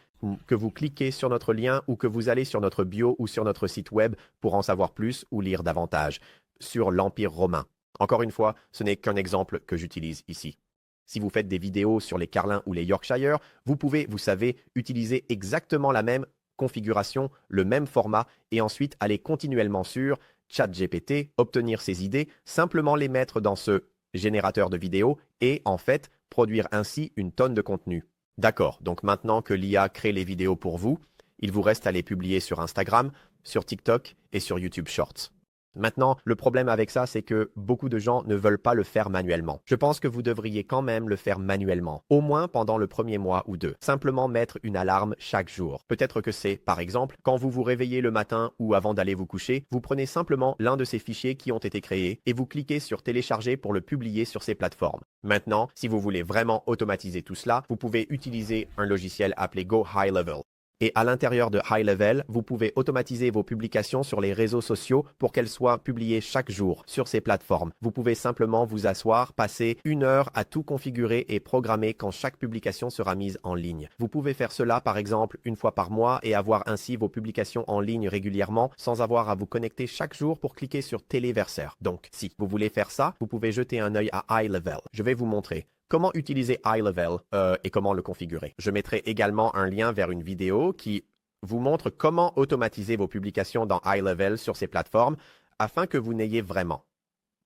que vous cliquez sur notre lien ou que vous allez sur notre bio ou sur notre site web pour en savoir plus ou lire davantage sur l'Empire romain. Encore une fois, ce n'est qu'un exemple que j'utilise ici. Si vous faites des vidéos sur les Carlins ou les Yorkshire, vous pouvez, vous savez, utiliser exactement la même configuration, le même format et ensuite aller continuellement sur ChatGPT, obtenir ces idées, simplement les mettre dans ce générateur de vidéos et en fait produire ainsi une tonne de contenu. D'accord, donc maintenant que l'IA crée les vidéos pour vous, il vous reste à les publier sur Instagram, sur TikTok et sur YouTube Shorts. Maintenant, le problème avec ça, c'est que beaucoup de gens ne veulent pas le faire manuellement. Je pense que vous devriez quand même le faire manuellement, au moins pendant le premier mois ou deux. Simplement mettre une alarme chaque jour. Peut-être que c'est, par exemple, quand vous vous réveillez le matin ou avant d'aller vous coucher, vous prenez simplement l'un de ces fichiers qui ont été créés et vous cliquez sur télécharger pour le publier sur ces plateformes. Maintenant, si vous voulez vraiment automatiser tout cela, vous pouvez utiliser un logiciel appelé Go High Level. Et à l'intérieur de High Level, vous pouvez automatiser vos publications sur les réseaux sociaux pour qu'elles soient publiées chaque jour sur ces plateformes. Vous pouvez simplement vous asseoir, passer 1 heure à tout configurer et programmer quand chaque publication sera mise en ligne. Vous pouvez faire cela par exemple 1 fois par mois et avoir ainsi vos publications en ligne régulièrement sans avoir à vous connecter chaque jour pour cliquer sur Téléversaire. Donc, si vous voulez faire ça, vous pouvez jeter un œil à High Level. Je vais vous montrer comment utiliser High Level et comment le configurer. Je mettrai également un lien vers une vidéo qui vous montre comment automatiser vos publications dans High Level sur ces plateformes afin que vous n'ayez vraiment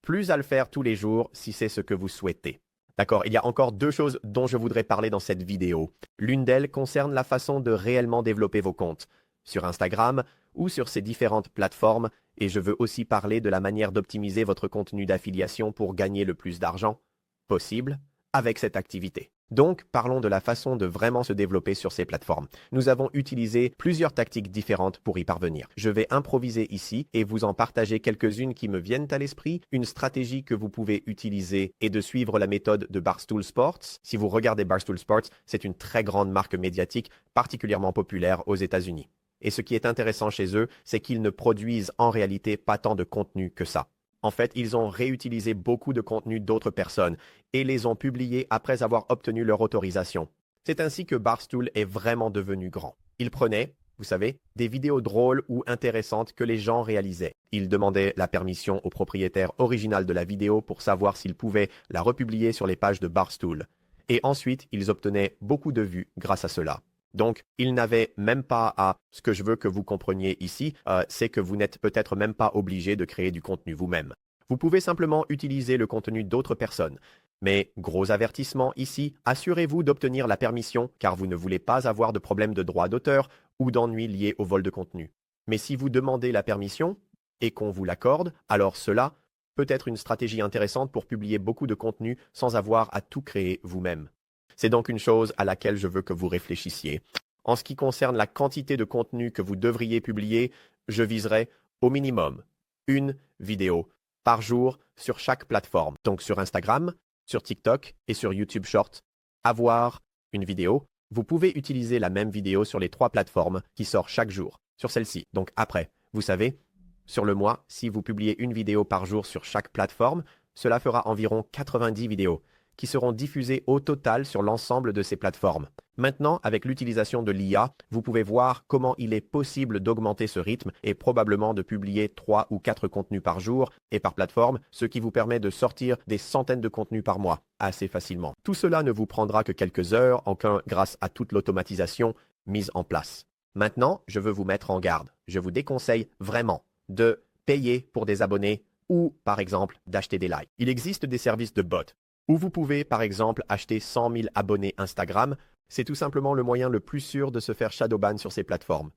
plus à le faire tous les jours si c'est ce que vous souhaitez. D'accord, il y a encore 2 choses dont je voudrais parler dans cette vidéo. L'une d'elles concerne la façon de réellement développer vos comptes sur Instagram ou sur ces différentes plateformes et je veux aussi parler de la manière d'optimiser votre contenu d'affiliation pour gagner le plus d'argent possible avec cette activité. Donc, parlons de la façon de vraiment se développer sur ces plateformes. Nous avons utilisé plusieurs tactiques différentes pour y parvenir. Je vais improviser ici et vous en partager quelques-unes qui me viennent à l'esprit. Une stratégie que vous pouvez utiliser est de suivre la méthode de Barstool Sports. Si vous regardez Barstool Sports, c'est une très grande marque médiatique particulièrement populaire aux États-Unis. Et ce qui est intéressant chez eux, c'est qu'ils ne produisent en réalité pas tant de contenu que ça. En fait, ils ont réutilisé beaucoup de contenus d'autres personnes et les ont publiés après avoir obtenu leur autorisation. C'est ainsi que Barstool est vraiment devenu grand. Ils prenaient, vous savez, des vidéos drôles ou intéressantes que les gens réalisaient. Ils demandaient la permission au propriétaire original de la vidéo pour savoir s'ils pouvaient la republier sur les pages de Barstool. Et ensuite, ils obtenaient beaucoup de vues grâce à cela. Donc, ils n'avaient même pas à... Ce que je veux que vous compreniez ici, c'est que vous n'êtes peut-être même pas obligé de créer du contenu vous-même. Vous pouvez simplement utiliser le contenu d'autres personnes. Mais, gros avertissement ici, assurez-vous d'obtenir la permission car vous ne voulez pas avoir de problème de droit d'auteur ou d'ennuis liés au vol de contenu. Mais si vous demandez la permission et qu'on vous l'accorde, alors cela peut être une stratégie intéressante pour publier beaucoup de contenu sans avoir à tout créer vous-même. C'est donc une chose à laquelle je veux que vous réfléchissiez. En ce qui concerne la quantité de contenu que vous devriez publier, je viserai au minimum 1 vidéo par jour sur chaque plateforme. Donc sur Instagram, sur TikTok et sur YouTube Short, avoir une vidéo, vous pouvez utiliser la même vidéo sur les 3 plateformes qui sortent chaque jour sur celle-ci. Donc après, vous savez, sur le mois, si vous publiez une vidéo par jour sur chaque plateforme, cela fera environ 90 vidéos qui seront diffusées au total sur l'ensemble de ces plateformes. Maintenant, avec l'utilisation de l'IA, vous pouvez voir comment il est possible d'augmenter ce rythme et probablement de publier 3 ou 4 contenus par jour et par plateforme, ce qui vous permet de sortir des centaines de contenus par mois assez facilement. Tout cela ne vous prendra que quelques heures, encore grâce à toute l'automatisation mise en place. Maintenant, je veux vous mettre en garde. Je vous déconseille vraiment de payer pour des abonnés ou, par exemple, d'acheter des likes. Il existe des services de bots où vous pouvez, par exemple, acheter 100 000 abonnés Instagram. C'est tout simplement le moyen le plus sûr de se faire shadowban sur ces plateformes.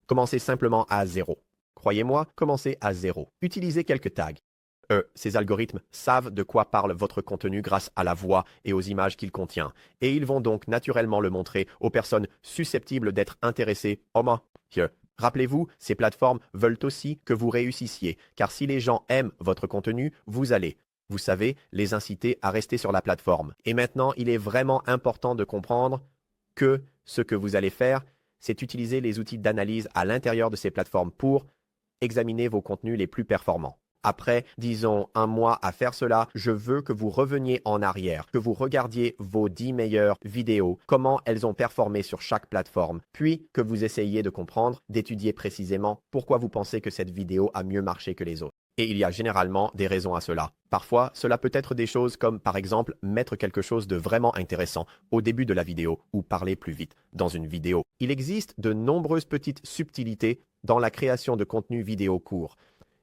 Commencez simplement à zéro. Croyez-moi, commencez à zéro. Utilisez quelques tags. Ces algorithmes savent de quoi parle votre contenu grâce à la voix et aux images qu'il contient. Et ils vont donc naturellement le montrer aux personnes susceptibles d'être intéressées. Rappelez-vous, ces plateformes veulent aussi que vous réussissiez, car si les gens aiment votre contenu, vous allez, vous savez, les inciter à rester sur la plateforme. Et maintenant, il est vraiment important de comprendre que ce que vous allez faire, c'est utiliser les outils d'analyse à l'intérieur de ces plateformes pour examiner vos contenus les plus performants. Après, disons, un mois à faire cela, je veux que vous reveniez en arrière, que vous regardiez vos 10 meilleures vidéos, comment elles ont performé sur chaque plateforme, puis que vous essayiez de comprendre, d'étudier précisément pourquoi vous pensez que cette vidéo a mieux marché que les autres. Et il y a généralement des raisons à cela. Parfois, cela peut être des choses comme, par exemple, mettre quelque chose de vraiment intéressant au début de la vidéo ou parler plus vite dans une vidéo. Il existe de nombreuses petites subtilités dans la création de contenu vidéo court.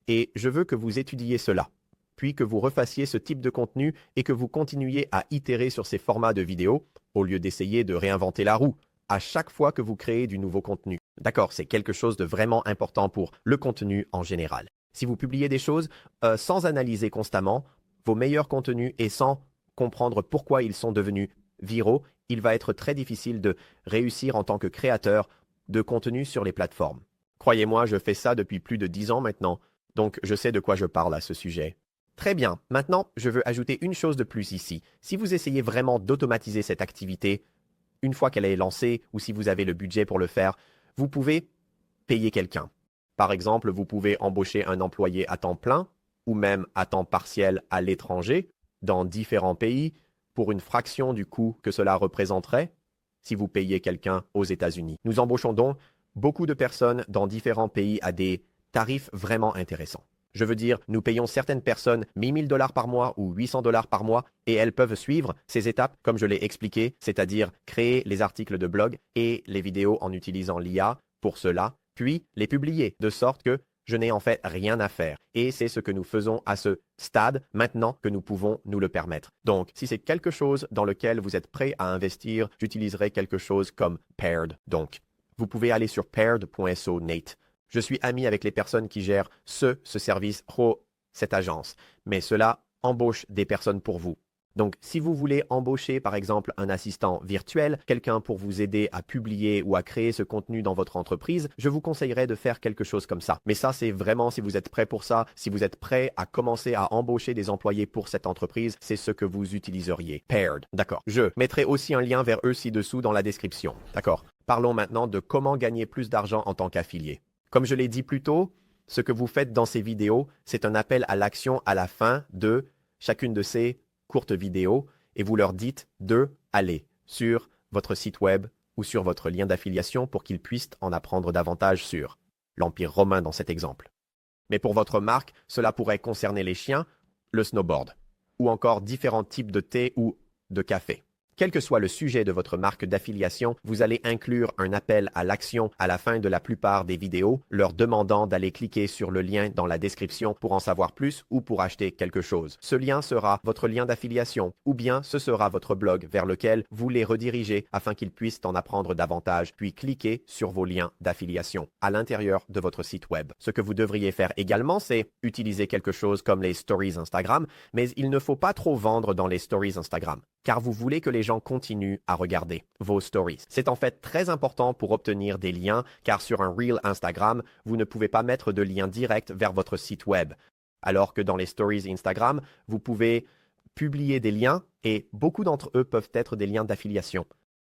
Et je veux que vous étudiez cela, puis que vous refassiez ce type de contenu et que vous continuiez à itérer sur ces formats de vidéos au lieu d'essayer de réinventer la roue à chaque fois que vous créez du nouveau contenu. D'accord, c'est quelque chose de vraiment important pour le contenu en général. Si vous publiez des choses sans analyser constamment vos meilleurs contenus et sans comprendre pourquoi ils sont devenus viraux, il va être très difficile de réussir en tant que créateur de contenu sur les plateformes. Croyez-moi, je fais ça depuis plus de 10 ans maintenant. Donc, je sais de quoi je parle à ce sujet. Très bien. Maintenant, je veux ajouter une chose de plus ici. Si vous essayez vraiment d'automatiser cette activité, une fois qu'elle est lancée, ou si vous avez le budget pour le faire, vous pouvez payer quelqu'un. Par exemple, vous pouvez embaucher un employé à temps plein, ou même à temps partiel à l'étranger, dans différents pays, pour une fraction du coût que cela représenterait, si vous payez quelqu'un aux États-Unis. Nous embauchons donc beaucoup de personnes dans différents pays à des tarifs vraiment intéressants. Je veux dire, nous payons certaines personnes 1 000 $ par mois ou 800 $ par mois et elles peuvent suivre ces étapes comme je l'ai expliqué, c'est-à-dire créer les articles de blog et les vidéos en utilisant l'IA pour cela, puis les publier, de sorte que je n'ai en fait rien à faire. Et c'est ce que nous faisons à ce stade maintenant que nous pouvons nous le permettre. Donc, si c'est quelque chose dans lequel vous êtes prêt à investir, j'utiliserai quelque chose comme Paired. Donc, vous pouvez aller sur paired.so Nate. Je suis ami avec les personnes qui gèrent ce service cette agence, mais cela embauche des personnes pour vous. Donc, si vous voulez embaucher, par exemple, un assistant virtuel, quelqu'un pour vous aider à publier ou à créer ce contenu dans votre entreprise, je vous conseillerais de faire quelque chose comme ça. Mais ça, c'est vraiment si vous êtes prêt pour ça, si vous êtes prêt à commencer à embaucher des employés pour cette entreprise, c'est ce que vous utiliseriez. Paired. D'accord. Je mettrai aussi un lien vers eux ci-dessous dans la description. D'accord. Parlons maintenant de comment gagner plus d'argent en tant qu'affilié. Comme je l'ai dit plus tôt, ce que vous faites dans ces vidéos, c'est un appel à l'action à la fin de chacune de ces courtes vidéos et vous leur dites de aller sur votre site web ou sur votre lien d'affiliation pour qu'ils puissent en apprendre davantage sur l'Empire romain dans cet exemple. Mais pour votre marque, cela pourrait concerner les chiens, le snowboard ou encore différents types de thé ou de café. Quel que soit le sujet de votre marque d'affiliation, vous allez inclure un appel à l'action à la fin de la plupart des vidéos, leur demandant d'aller cliquer sur le lien dans la description pour en savoir plus ou pour acheter quelque chose. Ce lien sera votre lien d'affiliation ou bien ce sera votre blog vers lequel vous les redirigez afin qu'ils puissent en apprendre davantage, puis cliquer sur vos liens d'affiliation à l'intérieur de votre site web. Ce que vous devriez faire également, c'est utiliser quelque chose comme les stories Instagram, mais il ne faut pas trop vendre dans les stories Instagram, car vous voulez que les gens continuent à regarder vos stories. C'est en fait très important pour obtenir des liens, car sur un Reel Instagram, vous ne pouvez pas mettre de lien direct vers votre site web. Alors que dans les stories Instagram, vous pouvez publier des liens et beaucoup d'entre eux peuvent être des liens d'affiliation.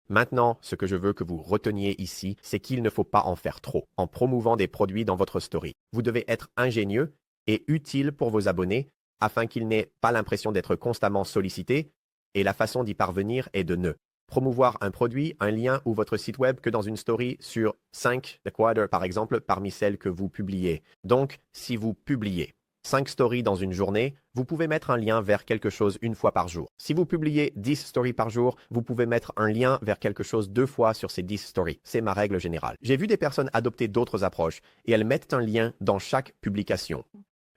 Maintenant, ce que je veux que vous reteniez ici, c'est qu'il ne faut pas en faire trop en promouvant des produits dans votre story. Vous devez être ingénieux et utile pour vos abonnés afin qu'ils n'aient pas l'impression d'être constamment sollicités et la façon d'y parvenir est de ne promouvoir un produit, un lien ou votre site web que dans une story sur 5 quarters par exemple parmi celles que vous publiez. Donc, si vous publiez 5 stories dans une journée, vous pouvez mettre un lien vers quelque chose une fois par jour. Si vous publiez 10 stories par jour, vous pouvez mettre un lien vers quelque chose 2 fois sur ces 10 stories. C'est ma règle générale. J'ai vu des personnes adopter d'autres approches et elles mettent un lien dans chaque publication.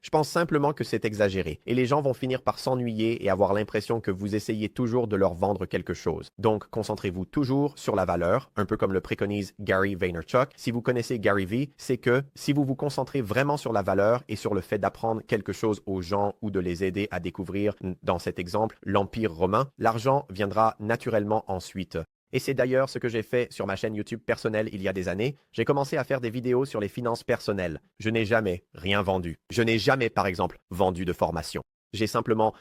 Je pense simplement que c'est exagéré et les gens vont finir par s'ennuyer et avoir l'impression que vous essayez toujours de leur vendre quelque chose. Donc, concentrez-vous toujours sur la valeur, un peu comme le préconise Gary Vaynerchuk. Si vous connaissez Gary V, c'est que si vous vous concentrez vraiment sur la valeur et sur le fait d'apprendre quelque chose aux gens ou de les aider à découvrir, dans cet exemple, l'Empire romain, l'argent viendra naturellement ensuite. Et c'est d'ailleurs ce que j'ai fait sur ma chaîne YouTube personnelle il y a des années. J'ai commencé à faire des vidéos sur les finances personnelles. Je n'ai jamais rien vendu. Je n'ai jamais, par exemple, vendu de formation. J'ai simplement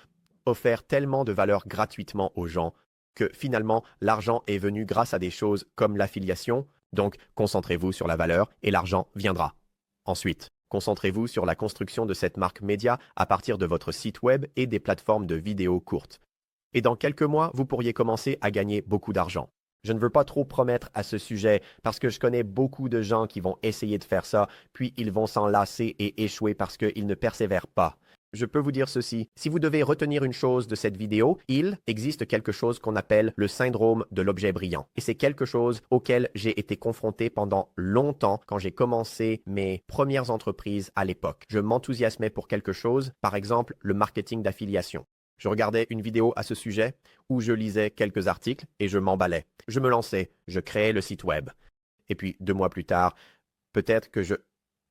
offert tellement de valeur gratuitement aux gens que finalement, l'argent est venu grâce à des choses comme l'affiliation. Donc, concentrez-vous sur la valeur et l'argent viendra. Ensuite, concentrez-vous sur la construction de cette marque média à partir de votre site web et des plateformes de vidéos courtes. Et dans quelques mois, vous pourriez commencer à gagner beaucoup d'argent. Je ne veux pas trop promettre à ce sujet parce que je connais beaucoup de gens qui vont essayer de faire ça, puis ils vont s'en lasser et échouer parce qu'ils ne persévèrent pas. Je peux vous dire ceci, si vous devez retenir une chose de cette vidéo, il existe quelque chose qu'on appelle le syndrome de l'objet brillant. Et c'est quelque chose auquel j'ai été confronté pendant longtemps quand j'ai commencé mes premières entreprises à l'époque. Je m'enthousiasmais pour quelque chose, par exemple le marketing d'affiliation. Je regardais une vidéo à ce sujet où je lisais quelques articles et je m'emballais. Je me lançais, je créais le site web. Et puis 2 mois plus tard, peut-être que je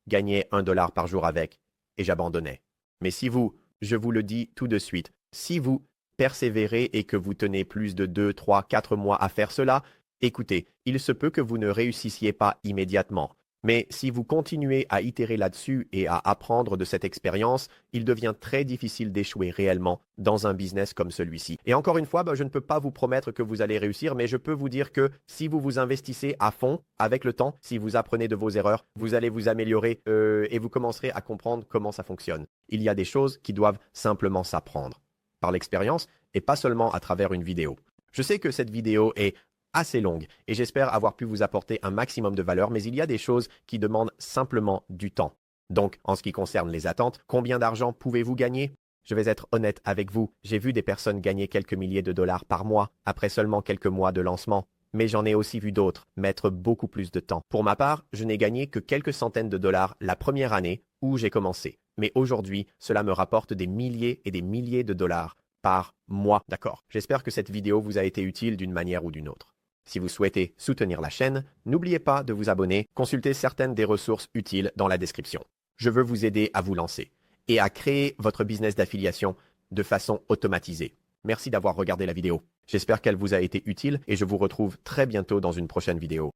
gagnais $1 par jour avec et j'abandonnais. Mais si vous, je vous le dis tout de suite, si vous persévérez et que vous tenez plus de 2, 3, 4 mois à faire cela, écoutez, il se peut que vous ne réussissiez pas immédiatement. Mais si vous continuez à itérer là-dessus et à apprendre de cette expérience, il devient très difficile d'échouer réellement dans un business comme celui-ci. Et encore une fois, je ne peux pas vous promettre que vous allez réussir, mais je peux vous dire que si vous vous investissez à fond avec le temps, si vous apprenez de vos erreurs, vous allez vous améliorer et vous commencerez à comprendre comment ça fonctionne. Il y a des choses qui doivent simplement s'apprendre par l'expérience et pas seulement à travers une vidéo. Je sais que cette vidéo est assez longue et j'espère avoir pu vous apporter un maximum de valeur, mais il y a des choses qui demandent simplement du temps. Donc, en ce qui concerne les attentes, combien d'argent pouvez-vous gagner? Je vais être honnête avec vous, j'ai vu des personnes gagner quelques milliers de dollars par mois après seulement quelques mois de lancement, mais j'en ai aussi vu d'autres mettre beaucoup plus de temps. Pour ma part, je n'ai gagné que quelques centaines de dollars la première année où j'ai commencé, mais aujourd'hui, cela me rapporte des milliers et des milliers de dollars par mois, d'accord? J'espère que cette vidéo vous a été utile d'une manière ou d'une autre. Si vous souhaitez soutenir la chaîne, n'oubliez pas de vous abonner, consultez certaines des ressources utiles dans la description. Je veux vous aider à vous lancer et à créer votre business d'affiliation de façon automatisée. Merci d'avoir regardé la vidéo. J'espère qu'elle vous a été utile et je vous retrouve très bientôt dans une prochaine vidéo.